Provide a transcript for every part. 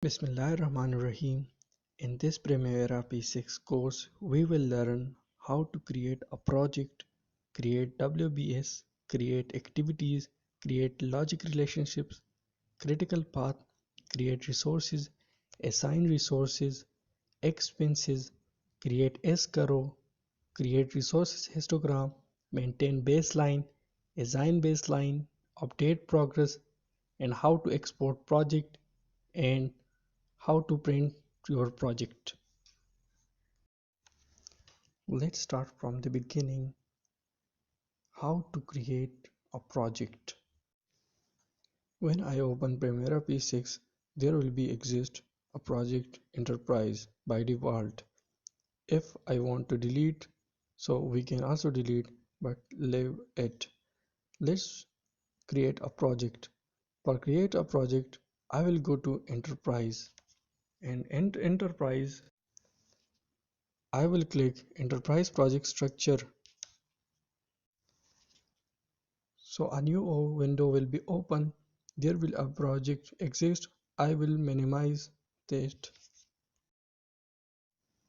Bismillahirrahmanirrahim. In this Primavera P6 course, we will learn how to create a project, create WBS, create activities, create logic relationships, critical path, create resources, assign resources, expenses, create escrow, create resources histogram, maintain baseline, assign baseline, update progress, and how to export project and how to print your project. Let's start from the beginning. How to create a project. When I open Primavera P6, there will be exist a project enterprise by default. If I want to delete, so we can also delete, but leave it. Let's create a project. For create a project, I will go to enterprise, and in enterprise I will click enterprise project structure. So a new window will be open. There will a project exist. I will minimize that.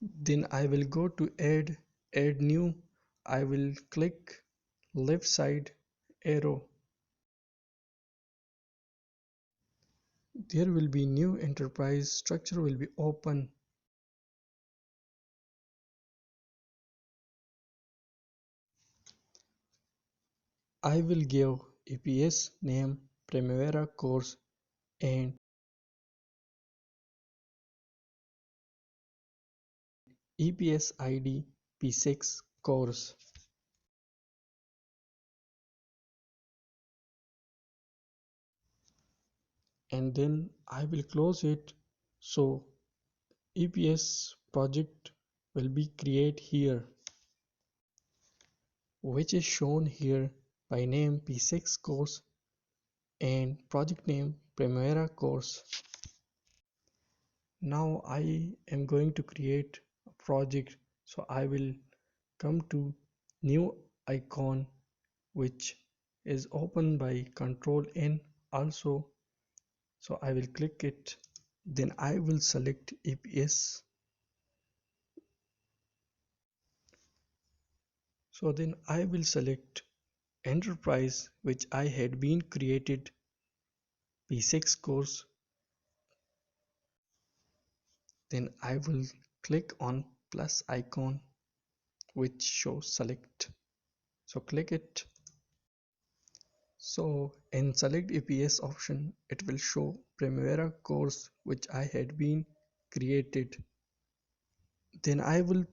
Then I will go to add new. I will click left side arrow. There will be new enterprise structure will be open. I will give EPS name Primavera course and EPS ID P6 course. And then I will close it. So EPS project will be create here, which is shown here by name P6 course and project name Primavera course. Now I am going to create a project, so I will come to new icon, which is open by Control N also. So I will click it, then I will select EPS. So then I will select enterprise, which I had been created P6 course. Then I will click on plus icon which shows select. So click it. So in select EPS option, it will show Primavera course which I had been created. Then I will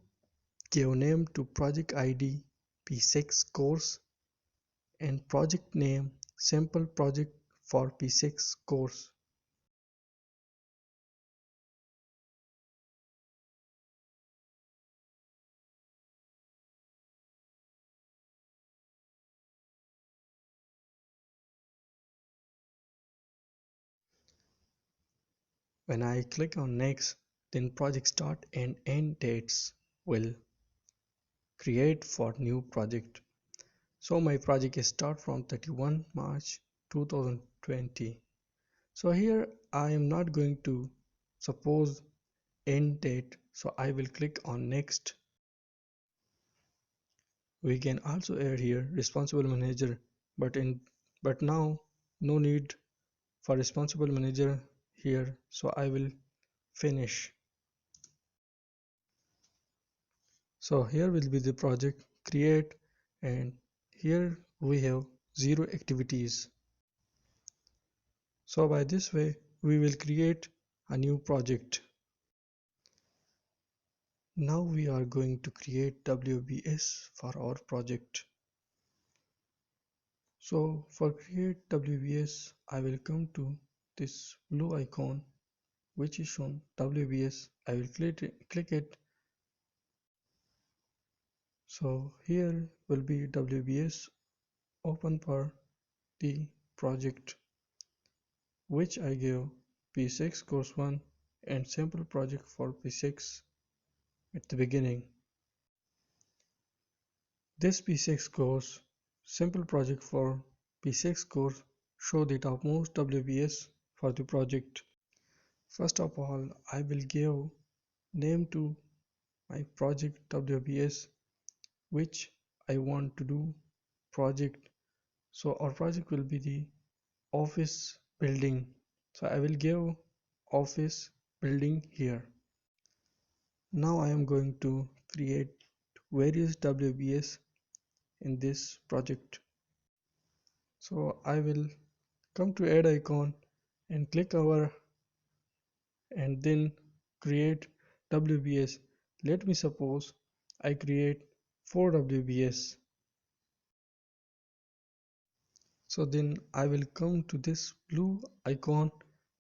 give name to project ID P6 course and project name simple project for P6 course. When I click on next, then project start and end dates will create for new project. So my project is start from 31 March 2020. So here I am not going to suppose end date, so I will click on next. We can also add here responsible manager, but now no need for responsible manager here, so I will finish. So here will be the project create, and here we have 0 activities. So by this way we will create a new project. Now we are going to create WBS for our project. So for create WBS, I will come to this blue icon which is shown WBS. I will click it. So here will be WBS open for the project which I give P6 course 1 and sample project for P6 at the beginning. This P6 course simple project for P6 course show the topmost WBS for the project. First of all, I will give name to my project WBS which I want to do project. So our project will be the office building. So I will give office building here. Now I am going to create various WBS in this project. So I will come to add icon and click over and then create WBS. Let me suppose I create 4 WBS. So then I will come to this blue icon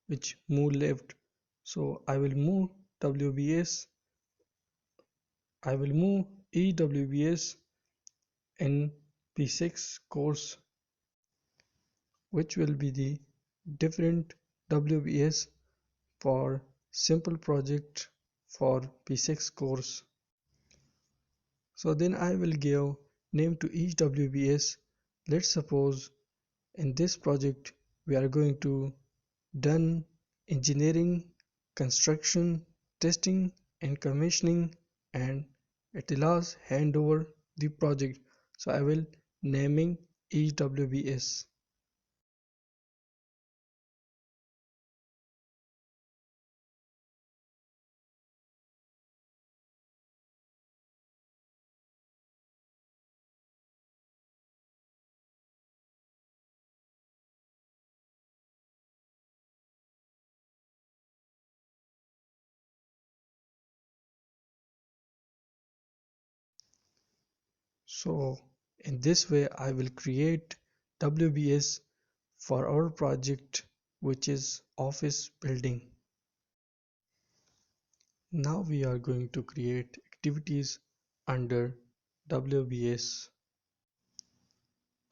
which move left. So I will move WBS. I will move EWBS in P6 course, which will be the different WBS for simple project for P6 course. So then I will give name to each WBS. Let's suppose in this project we are going to done engineering, construction, testing and commissioning, and at the last hand over the project. So I will naming each WBS. So in this way I will create WBS for our project, which is office building. Now we are going to create activities under WBS.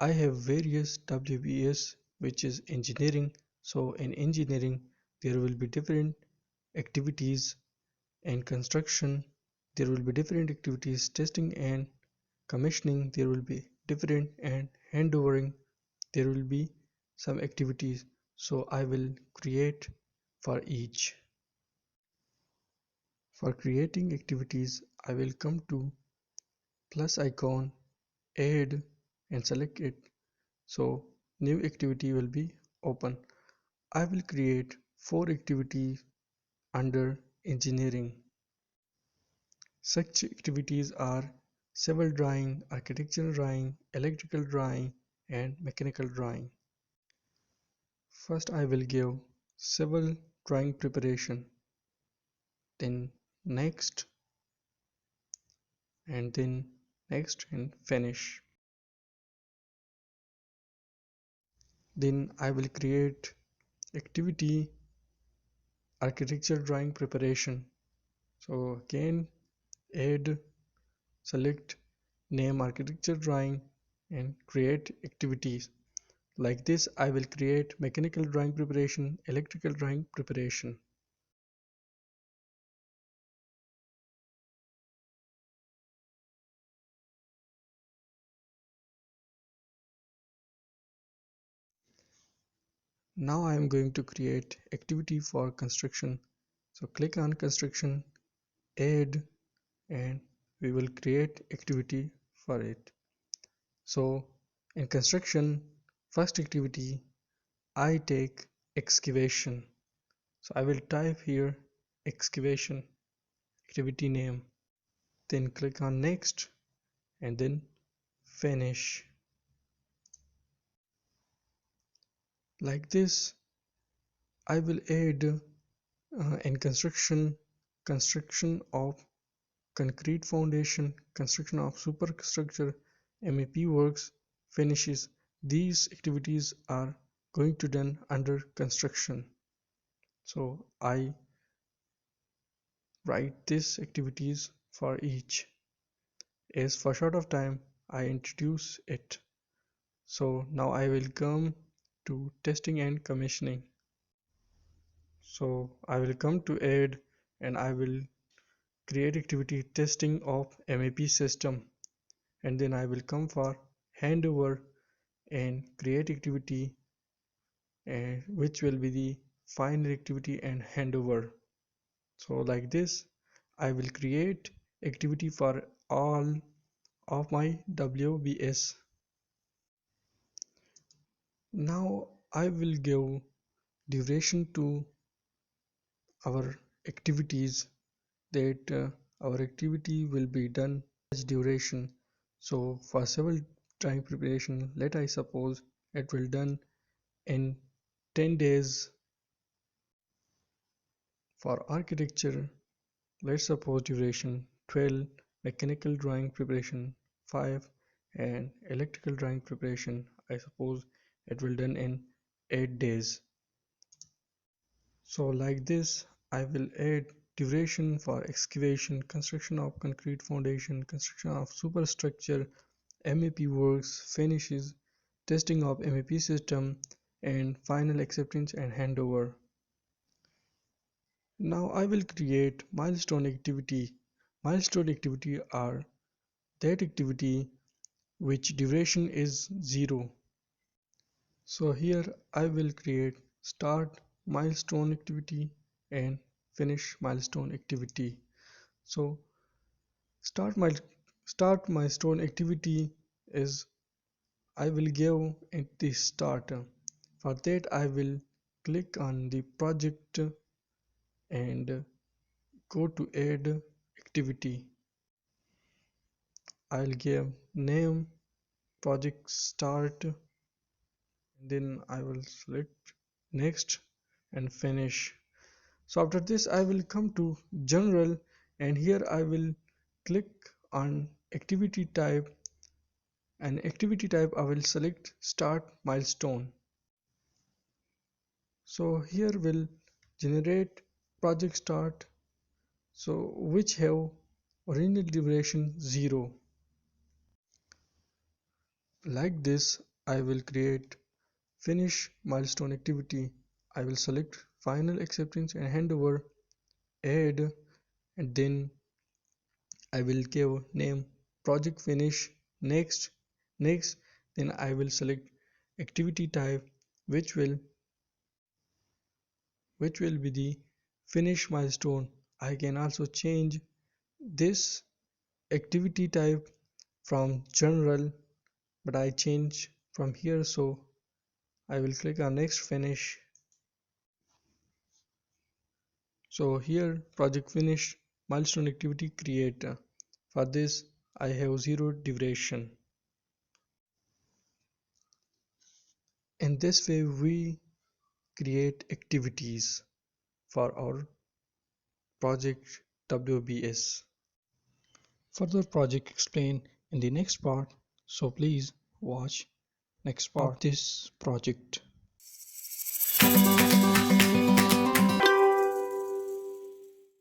I have various WBS which is engineering. So in engineering there will be different activities, and construction there will be different activities, testing and commissioning there will be different, and handovering there will be some activities. So I will create for each. For creating activities I will come to plus icon, add and select it. So new activity will be open. I will create 4 activities under engineering. Such activities are civil drawing, architectural drawing, electrical drawing and mechanical drawing. First I will give civil drawing preparation, then next, and then next and finish. Then I will create activity architecture drawing preparation. So again add, select, name architecture drawing and create activities. Like this I will create mechanical drawing preparation, electrical drawing preparation. Now I am going to create activity for construction. So click on construction, add, and we will create activity for it. So in construction, first activity I take excavation. So I will type here excavation activity name, then click on next and then finish. Like this I will add in construction of concrete foundation, construction of superstructure, MEP works, finishes. These activities are going to done under construction. So I write these activities for each. As for short of time, I introduce it. So now I will come to testing and commissioning. So I will come to add and I will create activity testing of MEP system, and then I will come for handover and create activity which will be the final activity and handover. So like this, I will create activity for all of my WBS. Now I will give duration to our activities, that our activity will be done as duration. So for several time preparation, let I suppose it will done in 10 days. For architecture, let's suppose duration 12, mechanical drawing preparation 5, and electrical drawing preparation, I suppose it will done in 8 days. So like this, I will add duration for excavation, construction of concrete foundation, construction of superstructure, MAP works, finishes, testing of MAP system, and final acceptance and handover. Now I will create milestone activity. Milestone activity are that activity which duration is 0. So here I will create start milestone activity and finish milestone activity. So start my start milestone activity is I will give at the start. For that I will click on the project and go to add activity. I'll give name project start, and then I will select next and finish. So after this I will come to general, and here I will click on activity type, and activity type I will select start milestone. So here will generate project start, so which have original duration 0. Like this I will create finish milestone activity. I will select final acceptance and handover, add, and then I will give name project finish, next, next, then I will select activity type, which will be the finish milestone. I can also change this activity type from general, but I change from here, so I will click on next finish. So here project finish milestone activity create. For this I have 0 duration. In this way we create activities for our project WBS. Further project explained in the next part, so please watch next part of this project.